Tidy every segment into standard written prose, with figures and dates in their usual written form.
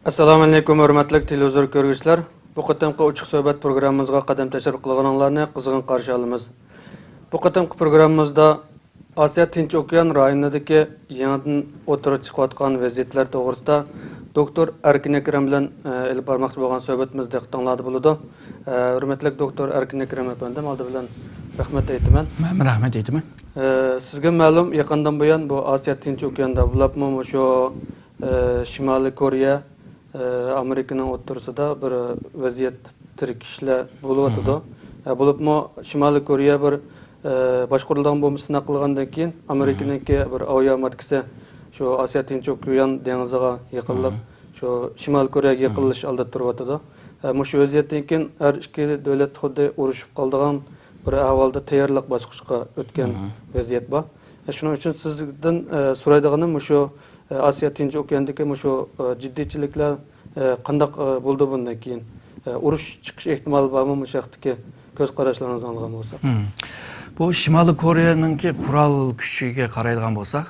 Assalomu alaykum, hurmatli televizor ko'ruvchilar. Bu qatamqi ochiq suhbat programmamizga qadam tashrif qilganlarni qizg'in qarshi olamiz. Bu qatamqi programmamizda Osiyo Tinch okean rayonidagi yangidan o'tirib chiqayotgan vaziyatlar to'g'risida doktor Erkin Akram bilan olib bormoqchi bo'lgan suhbatimizni tingladi bo'ladi. Hurmatli doktor Erkin Akram afandim, oldi bilan rahmat aytaman. Men rahmat aytaman. Sizga ma'lum, yaqindan buyon bu Osiyo Tinch okeanda bo'libmi shu Shimoliy Koreya Amerika'nın o'rtasida bir vaziyat tirkishlar bo'lyotdi. Bo'libmi Shimoliy Koreya bir boshqarulan bombasini qilgandan keyin Amerikaniki bir aviamatkasi shu Osiyo Tinch okean dengiziga yaqinlab shu Shimoliy Koreyaga yaqinlash oldida turyotdi. Shu vaziyatdan keyin har ikki davlat xuddi urushib qoldigan bir ahvolda tayyorlik bosqichga o'tgan vaziyat bor. Shuning uchun sizdan so'raydiganim shu Osiyo Tinch okeandagi shu jiddiychiliklar qandaq bo'ldi bundan keyin? Urush chiqish ehtimoli bormi bu shaxtdagi ko'z qarashlaringizni olgan bo'lsak? Bu Shimoliy Koreyaningki qurol kuchiga qaraydigan bo'lsak,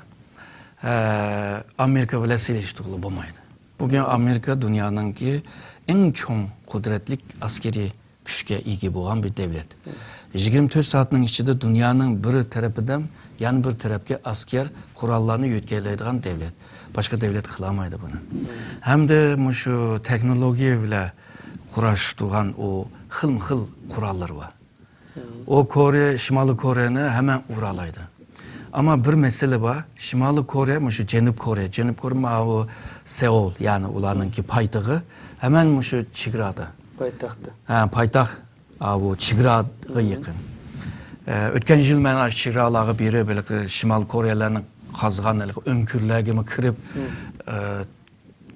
Amerika bilan selishtirib bo'lmaydi. Bugun Amerika dunyoninki eng cho'ng qudratli askeriy kuchga ega bo'lgan bir davlat. 24 soatning ichida dunyoning bir tarafidan yana bir tarafga askar qurollarni yetkazadigan davlat. Boshqa davlat qila olmaydi buni. Hamda shu texnologiya bilan kurashtirgan o xilma-xil qurollar var. O Shimoliy Koreyani hemen uralaydi. Ama bir mesele var. Shimoliy Koreya shu Janubiy Koreya, o Seul, yani ularninki paytağı hemen shu chegarada. Paytaxtda. Paytaxt bu chegaraga yaqin. O'tgan yil men chegaralarga biri böyle Shimoliy Koreyalarning qazgan önkürlerge kirib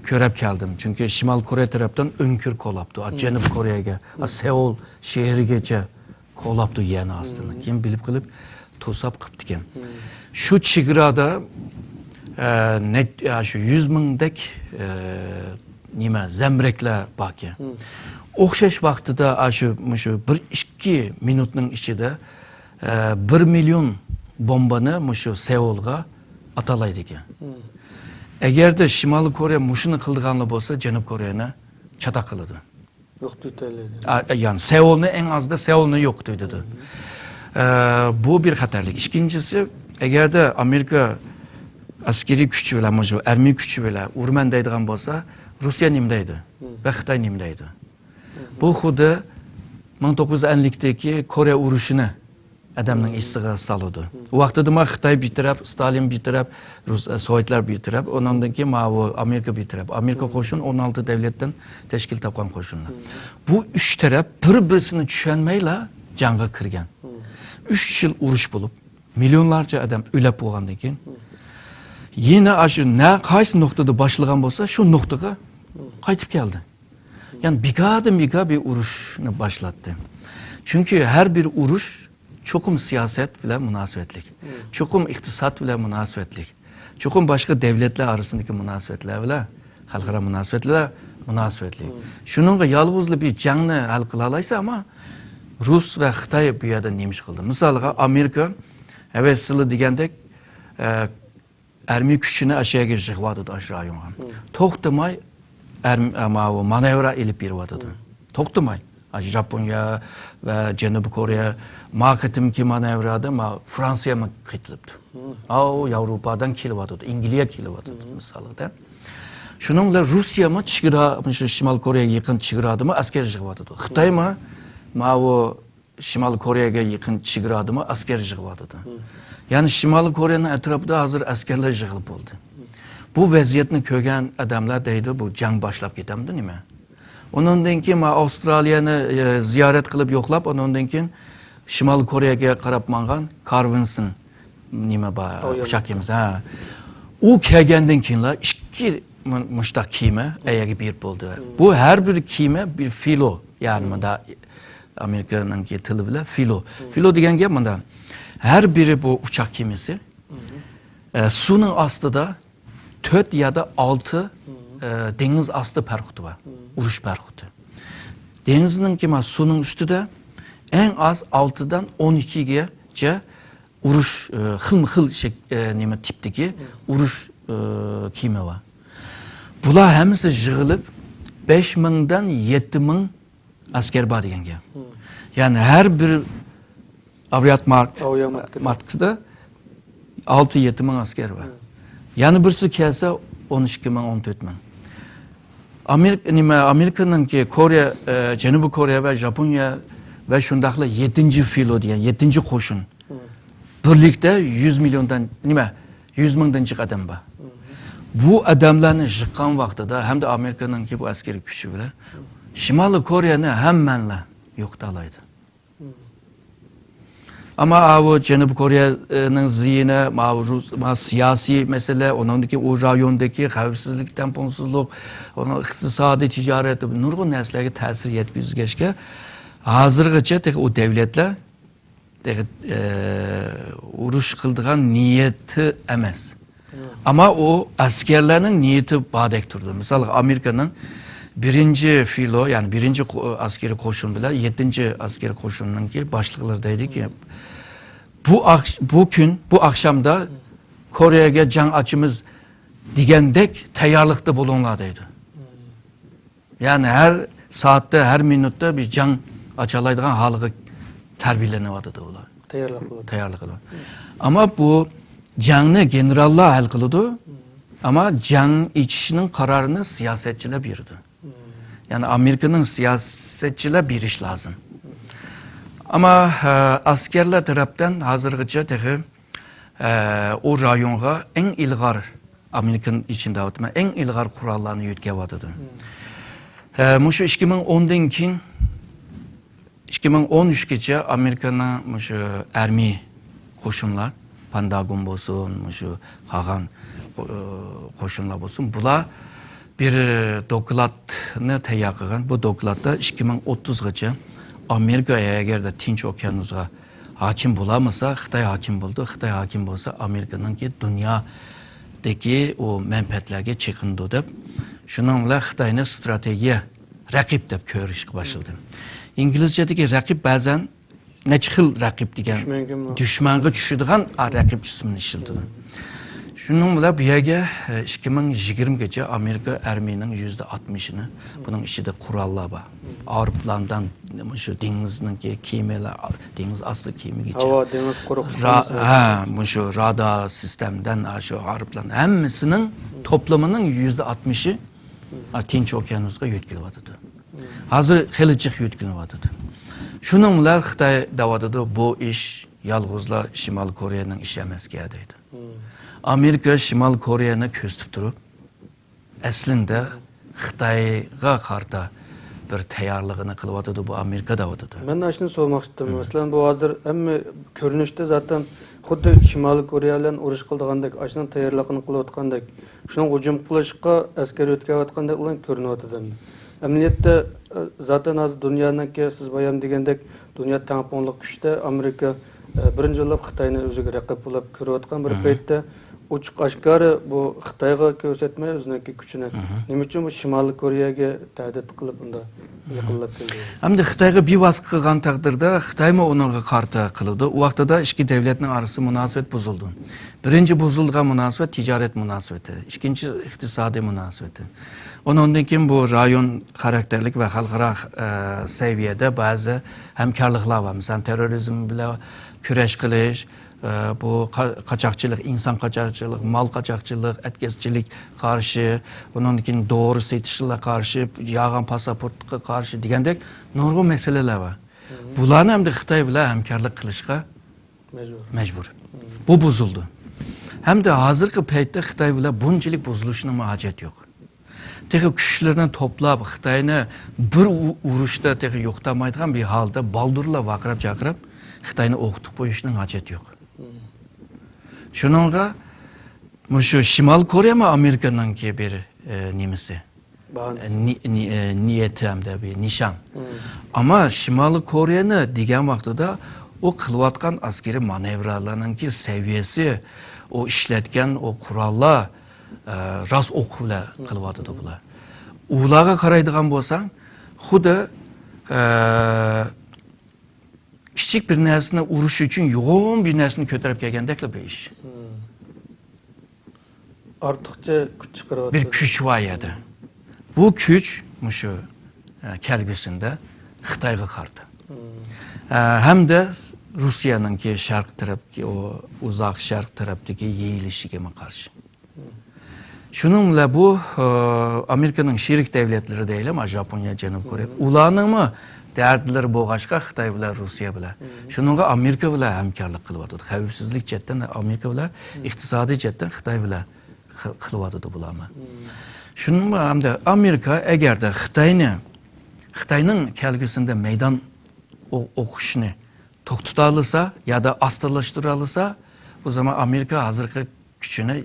ko'rib keldim. Çünkü Shimoliy Koreya tarafdan önkür kolaptı. Janubiy Koreyaga, Seul shahrigacha kolaptı yana aslında. Kim bilib qilib to'sab qilibdi ekan. Shu chegarada shu 100 mingdek zambiraklar bor ekan. O'xshash vaqtida shu 1-2 minutning ichida 1 million bombani shu Seulga atalaydi ekan. Agarda Shimoliy Koreya mushuni qilganlar bo'lsa, Janubiy Koreyani chatoq qiladi. Yo'q tutadi. Yani Seulni eng azda Seulni yo'q tutadi. Bu bir xatarlik. İkincisi, agarda Amerika askeriy kuchi bilan, shu armiya kuchi bilan urman deydigan bo'lsa, Rossiya nimdaydi va Xitoy nimdaydi. Bu xuddi 1950'deki Kore urushini adamning esiga soladi. U vaqtida Xitoy bir taraf, Stalin bir taraf, Sovetlar bir taraf, ondan keyin Amerika bir taraf. Amerika qo'shin 16 davlatdan tashkil topgan qo'shinlar. Bu 3 taraf bir-birini tushunmayla jangga kirgan. 3 yil urush bo'lib, millionlarcha odam o'lib bo'lgandan keyin yana shu qaysi nuqtada boshlagan bo'lsa, shu nuqtaga qaytib keldi. Yani biga bir urushni başlattı. Çünkü her bir urush çokum siyaset bilen münasebetlik, çokum iktisat bilen münasebetlik, çokum başka devletler arasındaki münasebetler bilen, halkara münasebetlik. Şununla yalnızlı bir canlı hal kılalaysa ama Rus ve Xitay bir yerde neymiş kıldı. Mesela Amerika, evet sılı digendek ermi küçüğüne aşağıya geçecek vardı aşağı yukarı. Toxtamay manevra elip bir vardı. Toxtamay. Japonya ve Janubiy Koreya marketimki manevrada Fransa'ya mı kıtılıptı. Avrupa'dan kilivadı, İngilizce kilivadı mesela. Şununla Rusya mı Shimoliy Koreyaga yakın chegaradı mı asker yig'yapti. Xitoy mı Shimoliy Koreyaga yakın chegaradı mı asker yig'yapti. Yani Shimoliy Koreyaning atrofida hozir askerlar yig'ilib bo'ldi. Bu vaziyatni ko'rgan odamlar deydi, bu jang boshlab ketamdi nima? Ondan keyin Avstraliyani ziyorat qilib yo'qlab, ondan keyin Shimoliy Koreyaga qarab mangan Carvinson nima bor uçakimiz u kelgandan keyinlar ikki mushtaq kema ayaga berib bo'ldi. Bu har bir kema bir filo, ya'ni bunda Amerikaning tili bilan filo. Filo degan gap bunda har biri bu uçak kemasi suvning ostida 4 ya da 6 deniz astı parxuti var. Urush parxuti. Denizning suvning ustida en az 6'dan 12'gacha urush xilma-xil nima tipdagi urush kema var. Bular hammasi yig'ilib 5000 dan 7000 askar bor degan gap. Ya'ni har bir aviat markasida 6-7 ming askar bor. Yana birisi kelsa 12 ming, 14 ming. Amerikanınki Koreya, Janubiy Koreya va Yaponiya va shundaqla 7-filo degan 7-qo'shin. Birlikda 100 milliondan 100 mingdan chiq odam bor. Bu odamlarni yiqqan vaqtida hamda Amerikanınki bu askariy kuchi bilan Shimoliy Koreyani hammanla yo'qotalaydi. Ama bu Janubiy Koreyaning ziyini, siyosiy masala, onundaki o rayondaki xavfsizlik, tamponsizlik, onun iqtisodiy ticareti, nurg'un narsalarga ta'sir yetkazgachga hozirgacha o davlatlar urush qildigan niyati emas. Ama o askerlarning niyati bordek turdi. Misol Amerikaning birinchi filo, yani birinchi askeri qo'shin bilan 7-askeri qo'shinninki boshliqlari deydiki, bu akşamda Koreyaga jang ochimiz degandek tayyorlikda bo'linglar deydi. Yani her saatte, her minutda bir jang ochalaydigan holiga tarbiyalanyapti ular. Tayyorlik qiladi. Ama bu jangni generallar hal qiladi. Ama jang ichishning qarorini siyosatchilar berdi. Yani Amerika'nın siyasetçiler bir iş lazım. Ama askerler taraftan hazırgıca tehi o rayonga en ilgar Amerika'nın içinde atma en ilgar kurallarını yetkevadıdı. Muşu 2010'dan keyin 2013'gacha Amerika'nın muşu armiy qo'shinlar, Pentagon bo'lsin, muşu qolgan qo'shinlar bo'lsin, bular bir dokladni tayyor qilgan. Bu dokladda 2030gacha Amerika eğer de Tinch okeanimizga hakim bo'lamasa, Xitoy hakim bo'ldi. Xitoy hakim bo'lsa, Amerikaningki dunyodagi o manfaatlarga chekindi deb, shuning bilan Xitoyni strategiya raqib deb ko'rishga boshladi. İngilizcedagi raqib ba'zan necha xil raqib degan dushmanga tushadigan raqib ismini ishlatadi. Şunun bilan bu yerga 2020gacha Amerika armiyaning %60'ini bunun içinde kurallar var. Aeroplandan şu dengizningki kemalar, dengiz asli kemagicha. Havo, dengiz quruq. Şu radar sistemden şu aeroplan hammasining to'plamining %60'i Tinch okeanimizga yetkilyapti. Hozir hali jiq yetkilyapti. Shuning bilan Xitoy davotida bu ish yolg'izlar Shimoliy Koreyaning ishi emasga deydi. Amerika Shimoliy Koreyani ko'zitib turib, aslida Xitoyga qarta bir tayyorligini qilyapti bu Amerika davotida. Men shuni so'ramoqchi edim. Masalan, bu hozir hamma ko'rinishda zaten xuddi Shimoliy Koreya bilan urush qilgandek, ashuni tayyorligini qilayotgandek, shuni hujum qilishga askar o'tkazayotgandek ular ko'rinyapti. Amaliyotda zaten hozir dunyoniki siz bayon degandek, dunyo tamponlik kuchda Amerika birinchi o'ylab Xitoyni o'ziga raqib bo'lib ko'rayotgan bir paytda ochiq oshkora bu Xitoyga ko'rsatmay o'ziniki kuchini nima uchun bu Shimoliy Koreyaga tahdid qilib unda yaqinlab keldi. Hamda Xitoyga bevosita qilgan taqdirda Xitoymi ularga qarta qildi. U vaqtida ikki davlatning orasida munosabat buzildi. Birinchi buzilgan munosabat tijorat munosabati, ikkinchi iqtisodiy munosabati. Ondan keyin bu rayon xarakterlik va xalqaro saviyada ba'zi hamkorliklar var. Misal terrorizm bilan kurash qilish, bu qachoqchilik, inson qachoqchilik, mal qachoqchilik, atkazchilik qarshi, bundan keyin doğru setishlar qarshi, yag'an pasaportga qarshi degandek nurg'un masalalar var. Bularni ham Xitoy bilan hamkorlik qilishga majbur. Bu buzildi. Hamda hozirgi paytda Xitoy bilan bunchalik buzilishning hojati yo'q. Tehi kuchlarni to'plab Xitoyni bir urushda tehi yo'qtamaydigan bir holda baldurlar vaqirab chaqirib Xitoyni o'qitib qo'yishning hojati yo'q. Shuningga shu Shimoliy Koreyami Amerikaningki bir nimasi? Niyati hamda bir nishon. Ammo Shimoliy Koreyani degan vaqtida o qilayotgan askeri manevralarninki saviyasi, o ishlatgan o qurollar ras o'q bilan qilyapti bular. Ularga qaraydigan bo'lsang, xuddi kichik bir narsani urush uchun yo'g'on bir narsani ko'tarib kelgandek bir ish. Ortiqcha kuch chiqaryapti. Bir kuch var edi. Bu kuch şu kelgüsünde Xitoyga qardi. Hamda Rusiyaningki sharq tarafga o uzoq sharq tarafdagi yeyilishiga qarshi. Shuning bilan bu Amerikaning sherik davlatlari deyiladi, Japoniya, Janubiy Koreya. Ularningmi dardlari bo'lg'achqa Xitoy bilan Rossiya bilan. Shuningga Amerika bilan hamkorlik qilyapti. Xavfsizlik jihatdan Amerika bilan, iqtisodiy jihatdan Xitoy bilan qilyapti bularni. Shuning bilan hamda Amerika agarda Xitoyning kelgusida maydon o'qishni to'xtata olsa ya da astillashtira olsa, o zaman Amerika hozirgi kuchini,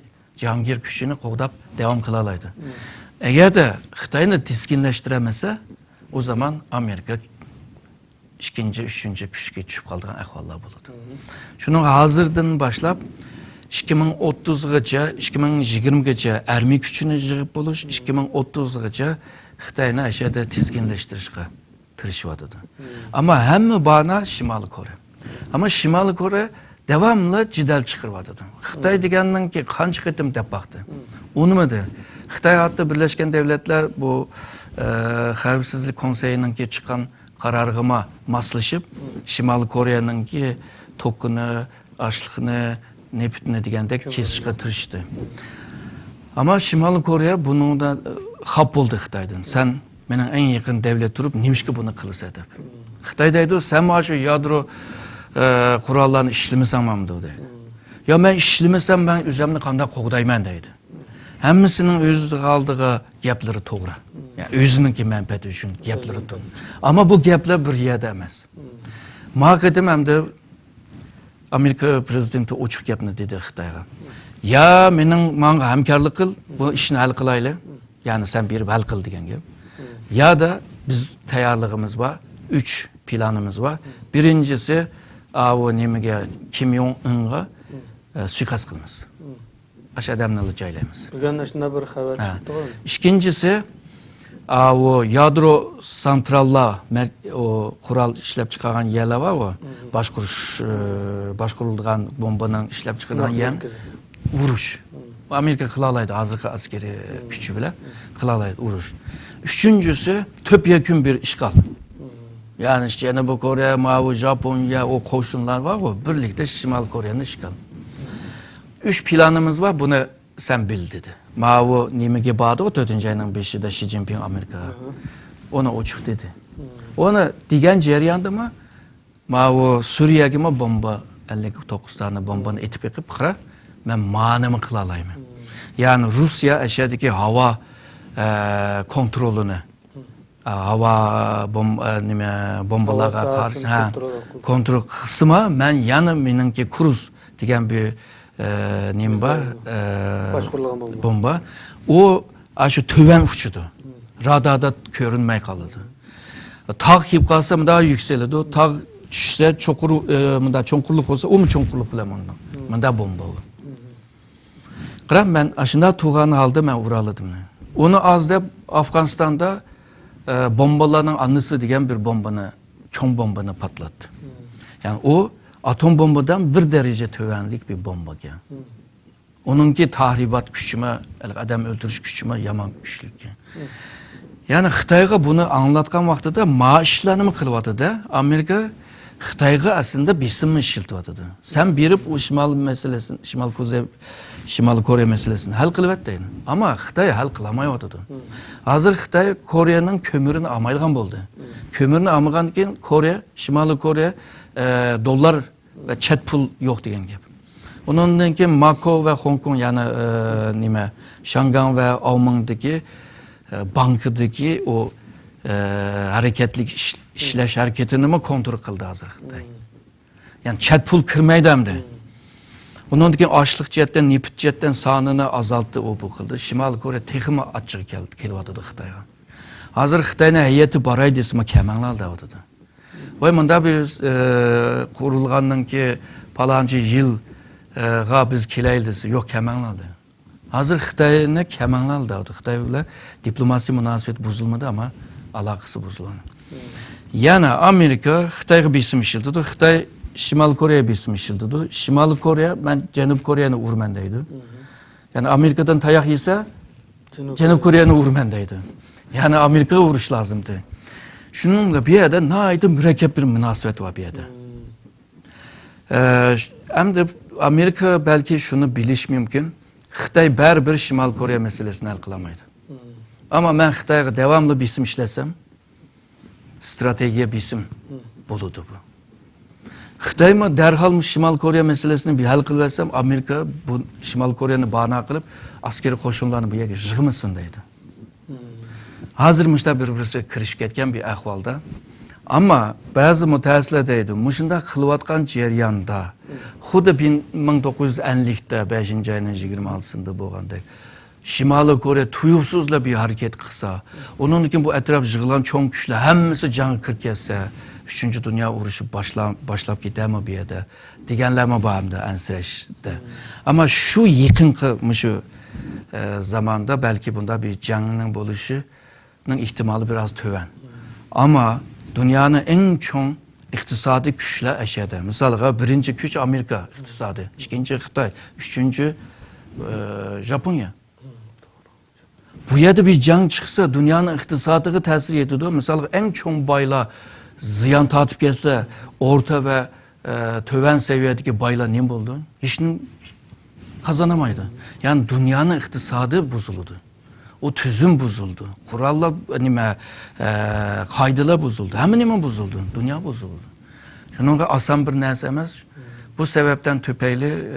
jangir kuchini qo'g'dab davom qila oladi. Agarda Xitoyni tiskinlashtiramasa, o zaman Amerika ikkinchi, uchinchi kuchga tushib qolgan ahvollar bo'ladi. Shuning hozirdan boshlab 2030gacha, 2020gacha armiya kuchini yig'ib bo'lish, 2030gacha Xitoyni ashada tizginlashtirishga tirishayotdi. Ammo hamma bana Shimoliy Koreya. Ammo Shimoliy Koreya devamlı jidal chiqaryapti. Xitoy deganninki qancha qitim deb baqdi. Unimidi? Xitoy hatto Birlashgan Davlatlar bu Xavfsizlik konseyininki chiqqan qarorga moslashib, Shimoliy Koreyaninki to'qini, ashliqni, neftni degandek kesishga tirishdi. Ammo Shimoliy Koreya buningdan xafa bo'ldi Xitoydan. Sen mening eng yaqin davlat turib, nimishga buni qilsa deb. Xitoy deydi, sen mana shu yadro qurollarni ishlamasamamdi deydi. Yo men ishlamasam men o'zimni qanday qo'g'dayman deydi. Hammasining o'z g'aldiga gaplari to'g'ri. Yani o'zininki manfaati uchun gaplari to'g'ri. Ammo bu gaplar bir yerda emas. Maqadim hamda Amerika prezidenti ochiq gapni dedi Xitoyga. Ya menga hamkorlik qil, bu ishni hal qilaylik. Ya'ni sen berib hal qil degan gap. Ya da biz tayyorligimiz bor, 3 planimiz var. Birincisi o nimaga Kim Jong Unga suiqasd qilamiz. Ash odamni joylaymiz. Bugün shunday bir xabar chiqdi. İkincisi o yadro santrallar o kural ishlab chiqargan yerlar var o boshqarilgan bombaning ishlab chiqargan yer urush. Amerika qila oladi hozirgi askeri kuchi bilan qila oladi urush. Üçüncüsü topyekun bir işgal. Yani işte Janubiy Koreya, Mavi, Japonya o koşullar var o birlikte Şimali Kore'nin işgal. 3 planımız var, bunu sen bil dedi. Mavi nimaga bordi o 4. ayning 5'ida Xi Jinping Amerika. Onu ochiq dedi. Onu degan jarayondami Mavi Suriyaga bomba 59 tane bombani etib yiqib qira, men ma'nimi qila olmayman. Yani Rusya aşağıdaki hava kontrolünü, hava bombalarga qarshi kontrol qismi men yana meningki Cruz degan bir nimba bomba o shu töven uçudu. Radarda ko'rinmay qoladi. Tog' kelib qolsa bunda yukseladi. Tog' tushsa cho'qur bunda cho'nqurlik bo'lsa, u cho'nqurlik bilan bunda bomba. Qarab men ashunda tug'ani aldı men uraladim. Onu az deb Afganistan'da bombalarning annisi degan bir bombani, cho'ng bombani patlatdi. Yani o atom bombadan bir derece tövenlik bir bomba ekan. Onunki tahribat kuchimi, adam o'ldirish kuchimi yomon kuchli ekan. Yani Xitoyga buni anglatgan vaqtida maishlarni qilyapti-da, Amerika Xitoyga aslında besimni ishiltyapti. Sen berib o Şimali Kore meselesini hal qilibdi. Ama Xitoy hal qilmayapti. Hozir Xitoy Koreyaning kömürünü olmaydigan bo'ldi. Kömürünü olmagan keyin Koreya, Şimali Koreya dollar ve chet pul yo'q degan gap. Ondan keyin Macao ve Hong Kong yani nima Shanghai ve Almanya'daki bankadaki o hareketlik ishlash hareketini mi kontrol qildi hozir Xitoy. Yani chet pul kirmaydi hamda. Ondan keyin ochliq jihatdan, neft jihatdan sonini azaltdi o bu qildi. Shimoliy Koreya texmi achchiq kelyapti Xitoyga. Hozir Xitoyning hayati boray desimi kamanglar deyapti. Voy bunda biz qurilgandan ki palanchi yilga biz kelaylik desa, yo'q kamanglar. Hozir Xitoyni kamanglar deyapti. Xitoy bilan diplomasiya munosabat buzilmadi ama aloqasi buzildi. Yana Amerika Xitoyga besim ishildi. Xitoy Şimali Kore'ye besim ishildi. Şimali Koreya ben Janubiy Kore'ni urman deydi. Yani Amerika'dan tayak yese Janubiy Koreyani urman deydi. Yani Amerika'ya vuruş lazımdı. Şununla bir yerde naydı mürekkep bir münasebet var bir yerde. Hem de Amerika belki şunu biliş mümkün. Xitay bir Şimal Kore meselesini hal kılamaydı. Ama ben Xitay'a devamlı bir isim işlesem, stratejiye bir isim buludu bu. Xitay mı derhal Şimal Kore meselesini bir hal kılıversem, Amerika bu Şimal Kore'ni bahane kılıp askeri koşullarını bu yerge jığımısındaydı. Hazırmışda bir-birisi kirişip ketken bir ahvalda. Ama bazı mütehassisler deydi, muşunda kılıvatkan ceryanda, xuddi 1950'de 5. ayının 26'sında bolğanday. Şimali Kore tuyuqsuzla bir hareket kısa. Onun için bu etraf jığılan çoğun güçler, hemmisi can kırketse, 3. Dünya uruşu başlap gider mi bir yerde? Degenleme bağımda, ensreşte. Ama şu yakınkı zamanda belki bunda bir canının buluşunun ihtimali biraz töven. Ama dünyanın en çok iktisadi güçler eşede. Mesela birinci güç Amerika iktisadi, ikinci Xitay, üçüncü Japonya. Bu yerde bir can çıksa dünyanın iktisadığı tesir ediyor. Mesela en çok bayla ziyan tatip gelse orta ve töven seviyedeki bayla ne buldu? Hiç kazanamaydı. Yani dünyanın iktisadı bozuldu. O tüzüm bozuldu. Kurallar, kaydılar bozuldu. Hemen bozuldu. Dünya bozuldu. Şunun asan bir nerse emez. Bu sebepten tüpeyli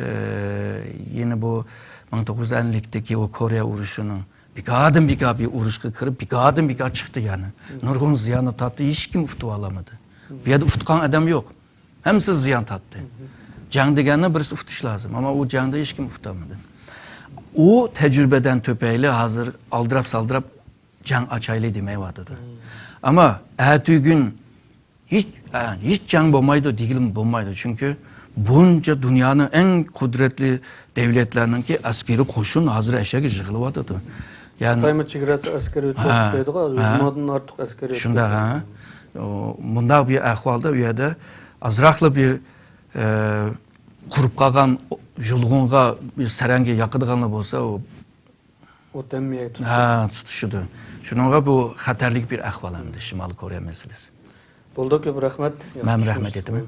yine bu 1950'deki o Kore uruşunun bir uruşku kırıp bir çıktı yani. Nurgun ziyanı tattı. Hiç kim uftu alamadı. Bir yerde uftukan adam yok. Hemsi ziyan tattı. Can degenine birisi uftuş lazım. Ama o canda hiç kim uftamadı. O tecrübeden töpeyle hazır aldırap saldırap can açaylı demeye vardı. Ama ertüğü gün hiç can bulmaydı, digilim bulmaydı. Çünkü bunca dünyanın en kudretli devletlerinin ki askeri koşun hazır eşeği jığılı vardı. Yani Xitay çegresi askeri ötürdü. Uzmanın artık askeri ötürdü. Şunda bunda bir ahvalda bir yerde azraqlı bir kurup kalgan julğunga bir serenge yakıdığanlı bolsa o temmeye tutuşudu. Şununla bu xatarlik bir ahval hamdı Şimali Kore meselesi. Buldu ki rahmet. Ben rahmet ettim.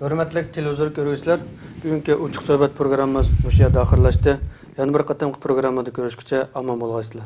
Hürmetli televizyon görüşler, bugünkü uçuk sohbet programımız bu yerda ahırlaştı. Yani bir qatam programda görüşküçe aman bolğaysızlar.